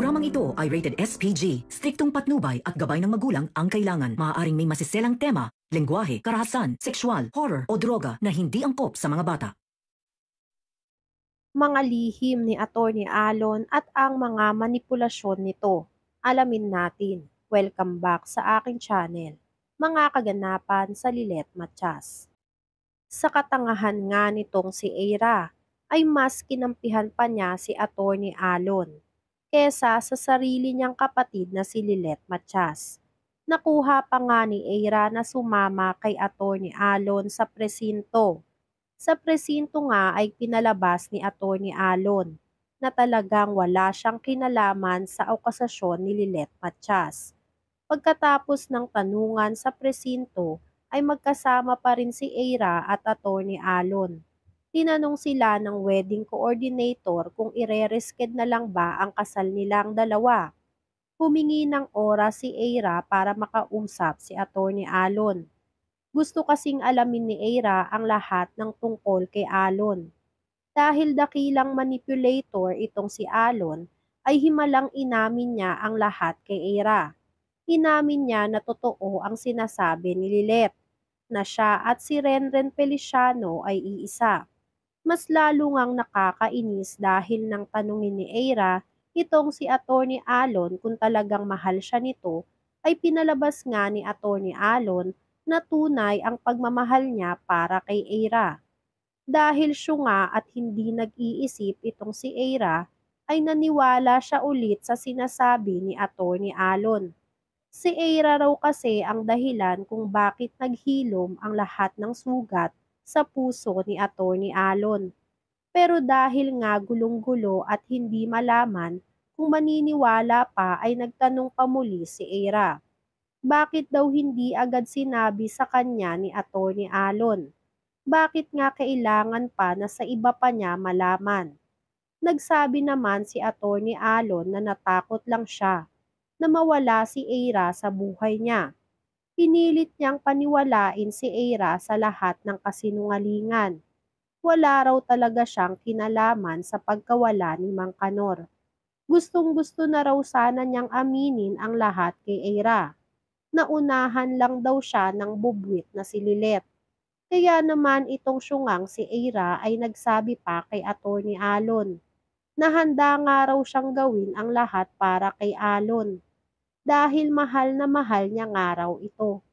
Programang ito ay rated SPG. Striktong patnubay at gabay ng magulang ang kailangan. Maaaring may masiselang tema, lengguwahe, karahasan, sexual, horror o droga na hindi angkop sa mga bata. Mga lihim ni Attorney Alon at ang mga manipulasyon nito. Alamin natin. Welcome back sa aking channel. Mga kaganapan sa Lilet Matias. Sa katangahan nga nitong si Eira, ay mas kinampihan pa niya si Attorney Alon kesa sa sarili niyang kapatid na si Lilet Matias. Nakuha pa nga ni Eira na sumama kay Attorney Alon sa presinto. Sa presinto nga ay pinalabas ni Attorney Alon na talagang wala siyang kinalaman sa okasasyon ni Lilet Matias. Pagkatapos ng tanungan sa presinto ay magkasama pa rin si Eira at Attorney Alon. Tinanong sila ng wedding coordinator kung ire-resched na lang ba ang kasal nilang dalawa. Humingi ng oras si Eira para makausap si Attorney Alon. Gusto kasing alamin ni Eira ang lahat ng tungkol kay Alon. Dahil dakilang manipulator itong si Alon, ay himalang inamin niya ang lahat kay Eira. Inamin niya na totoo ang sinasabi ni Lilet, na siya at si Renren Feliciano ay iisa. Mas lalo ngang nakakainis dahil nang tanungin ni Eira itong si Attorney Alon kung talagang mahal siya nito, ay pinalabas nga ni Attorney Alon na tunay ang pagmamahal niya para kay Eira. Dahil siya nga at hindi nag-iisip itong si Eira, ay naniwala siya ulit sa sinasabi ni Attorney Alon. Si Eira raw kasi ang dahilan kung bakit naghilom ang lahat ng sugat sa puso ni Attorney Alon. Pero dahil nga gulong-gulo at hindi malaman kung maniniwala pa ay nagtanong pa muli si Eira. Bakit daw hindi agad sinabi sa kanya ni Attorney Alon? Bakit nga kailangan pa na sa iba pa niya malaman? Nagsabi naman si Attorney Alon na natakot lang siya na mawala si Eira sa buhay niya. Pinilit niyang paniwalain si Eira sa lahat ng kasinungalingan. Wala raw talaga siyang kinalaman sa pagkawala ni Mang Kanor. Gustong-gusto na raw sana niyang aminin ang lahat kay Eira. Naunahan lang daw siya ng bubwit na si Lilet. Kaya naman itong syungang si Eira ay nagsabi pa kay Attorney Alon na handa nga raw siyang gawin ang lahat para kay Alon dahil mahal na mahal niya nga raw ito.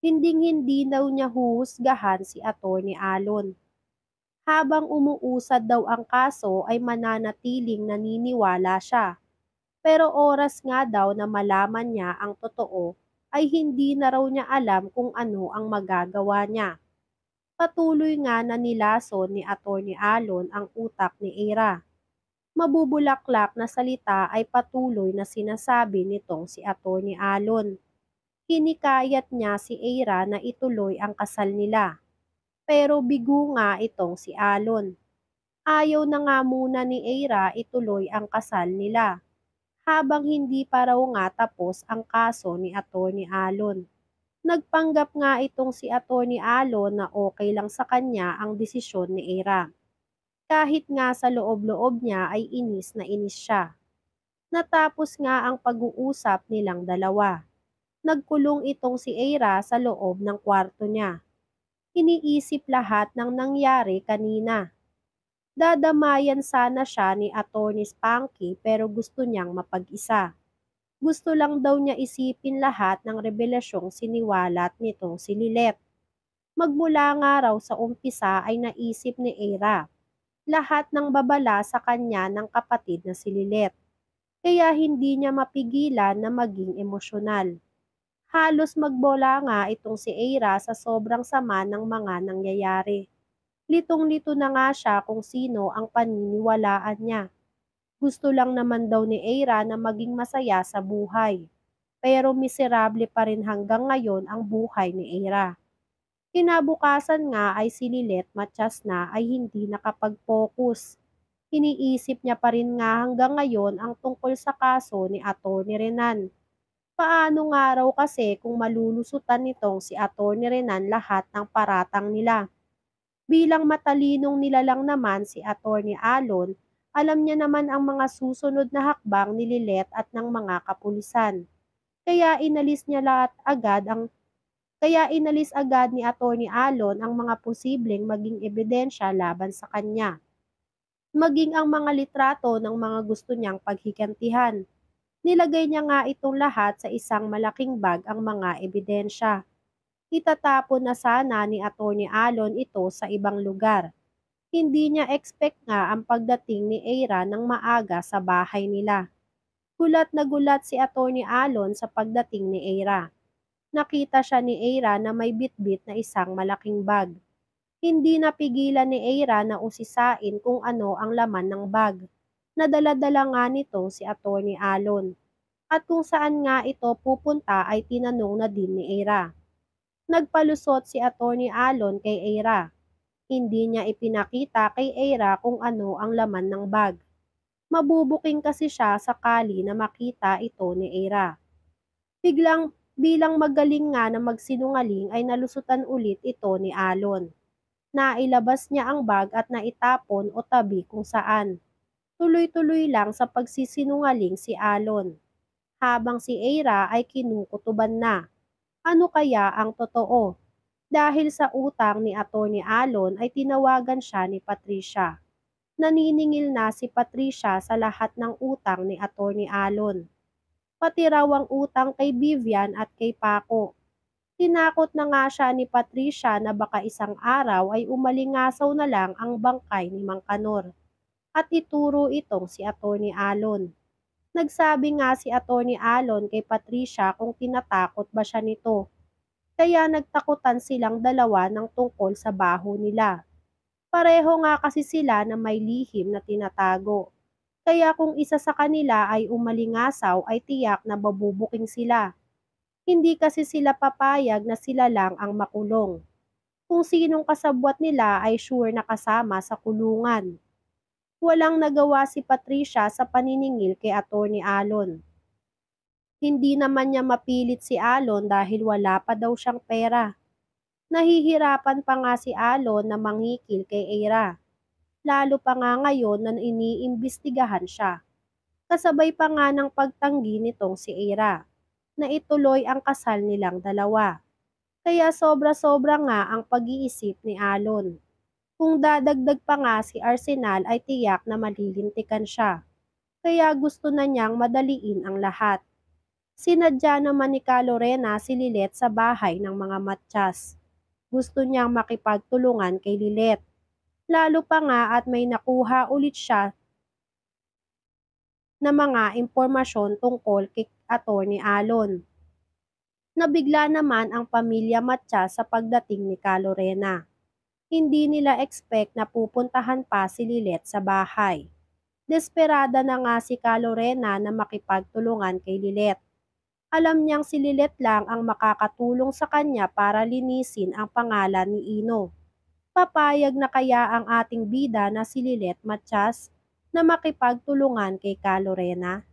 Hinding-hindi daw niya huhusgahan si Attorney Alon. Habang umuusad daw ang kaso ay mananatiling naniniwala siya. Pero oras nga daw na malaman niya ang totoo ay hindi na raw niya alam kung ano ang magagawa niya. Patuloy nga na nilason ni Attorney Alon ang utak ni Eira. Mabubulaklak na salita ay patuloy na sinasabi nitong si Attorney Alon. Hinikayat niya si Eira na ituloy ang kasal nila. Pero bigo nga itong si Alon. Ayaw na nga muna ni Eira ituloy ang kasal nila habang hindi pa raw nga tapos ang kaso ni Attorney Alon. Nagpanggap nga itong si Attorney Alon na okay lang sa kanya ang desisyon ni Eira. Kahit nga sa loob-loob niya ay inis na inis siya. Natapos nga ang pag-uusap nilang dalawa. Nagkulong itong si Eira sa loob ng kwarto niya. Iniisip lahat ng nangyari kanina. Dadamayan sana siya ni Attorney Spanky pero gusto niyang mapag-isa. Gusto lang daw niya isipin lahat ng revelasyong siniwalat nitong si Lilet. Magmula nga raw sa umpisa ay naisip ni Eira lahat ng babala sa kanya ng kapatid na si Lilet. Kaya hindi niya mapigilan na maging emosyonal. Halos magbola nga itong si Eira sa sobrang sama ng mga nangyayari. Litong-lito na nga siya kung sino ang paniniwalaan niya. Gusto lang naman daw ni Eira na maging masaya sa buhay. Pero miserable pa rin hanggang ngayon ang buhay ni Eira. Kinabukasan nga ay si Lilet Matias na ay hindi nakapag-focus. Iniisip niya pa rin nga hanggang ngayon ang tungkol sa kaso ni Attorney Renan. Paano nga raw kasi kung malulusutan nitong si Attorney Renan lahat ng paratang nila? Bilang matalinong nilalang naman si Attorney Alon Alam niya naman ang mga susunod na hakbang ni Lilet at ng mga kapulisan. Kaya inalis niya lahat agad ang Kaya inalis agad ni Attorney Alon ang mga posibleng maging ebidensya laban sa kanya, maging ang mga litrato ng mga gusto niyang paghigantihan. Nilagay niya nga itong lahat sa isang malaking bag ang mga ebidensya. Itatapon na sana ni Attorney Alon ito sa ibang lugar. Hindi niya expect nga ang pagdating ni Eira ng maaga sa bahay nila. Gulat na gulat si Attorney Alon sa pagdating ni Eira. Nakita siya ni Eira na may bitbit na isang malaking bag. Hindi napigilan ni Eira na usisain kung ano ang laman ng bag. Nadala-dala nga nito si Attorney Alon. At kung saan nga ito pupunta ay tinanong na din ni Eira. Nagpalusot si Attorney Alon kay Eira. Hindi niya ipinakita kay Eira kung ano ang laman ng bag. Mabubuking kasi siya sakali na makita ito ni Eira. Bilang magaling nga na magsinungaling ay nalusutan ulit ito ni Alon. Nailabas niya ang bag at naitapon o tabi kung saan. Tuloy-tuloy lang sa pagsisinungaling si Alon. Habang si Eira ay kinukutuban na. Ano kaya ang totoo? Dahil sa utang ni Attorney Alon ay tinawagan siya ni Patricia. Naniningil na si Patricia sa lahat ng utang ni Attorney Alon. Pati raw ang utang kay Vivian at kay Paco. Tinakot na nga siya ni Patricia na baka isang araw ay umalingasaw na lang ang bangkay ni Mang Kanor at ituro itong si Attorney Alon. Nagsabi nga si Attorney Alon kay Patricia kung tinatakot ba siya nito. Kaya nagtakutan silang dalawa ng tungkol sa baho nila. Pareho nga kasi sila na may lihim na tinatago. Kaya kung isa sa kanila ay umalingasaw ay tiyak na babubuking sila. Hindi kasi sila papayag na sila lang ang makulong. Kung sinong kasabwat nila ay sure na kasama sa kulungan. Walang nagawa si Patricia sa paniningil kay Attorney Alon. Hindi naman niya mapilit si Alon dahil wala pa daw siyang pera. Nahihirapan pa nga si Alon na mangikil kay Eira. Lalo pa nga ngayon na iniimbestigahan siya. Kasabay pa nga ng pagtanggi nitong si Eira na ituloy ang kasal nilang dalawa. Kaya sobra-sobra nga ang pag-iisip ni Alon. Kung dadagdag pa nga si Arsenal ay tiyak na malilintikan siya. Kaya gusto na niyang madaliin ang lahat. Sinadya naman ni Calorena si Lilet sa bahay ng mga matsyas. Gusto niyang makipagtulungan kay Lilet. Lalo pa nga at may nakuha ulit siya na mga impormasyon tungkol kay Attorney Alon. Nabigla naman ang pamilya Matsyas sa pagdating ni Calorena. Hindi nila expect na pupuntahan pa si Lilet sa bahay. Desperada na nga si Calorena na makipagtulungan kay Lilet. Alam niyang si Lilet lang ang makakatulong sa kanya para linisin ang pangalan ni Ino. Papayag na kaya ang ating bida na si Lilet Matsyas na makipagtulungan kay Calorena?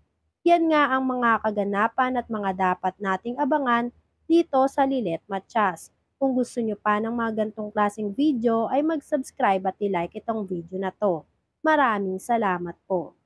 Yan nga ang mga kaganapan at mga dapat nating abangan dito sa Lilet Matsyas. Kung gusto nyo pa ng mga gantong klaseng video ay mag-subscribe at i-like itong video na to. Maraming salamat po.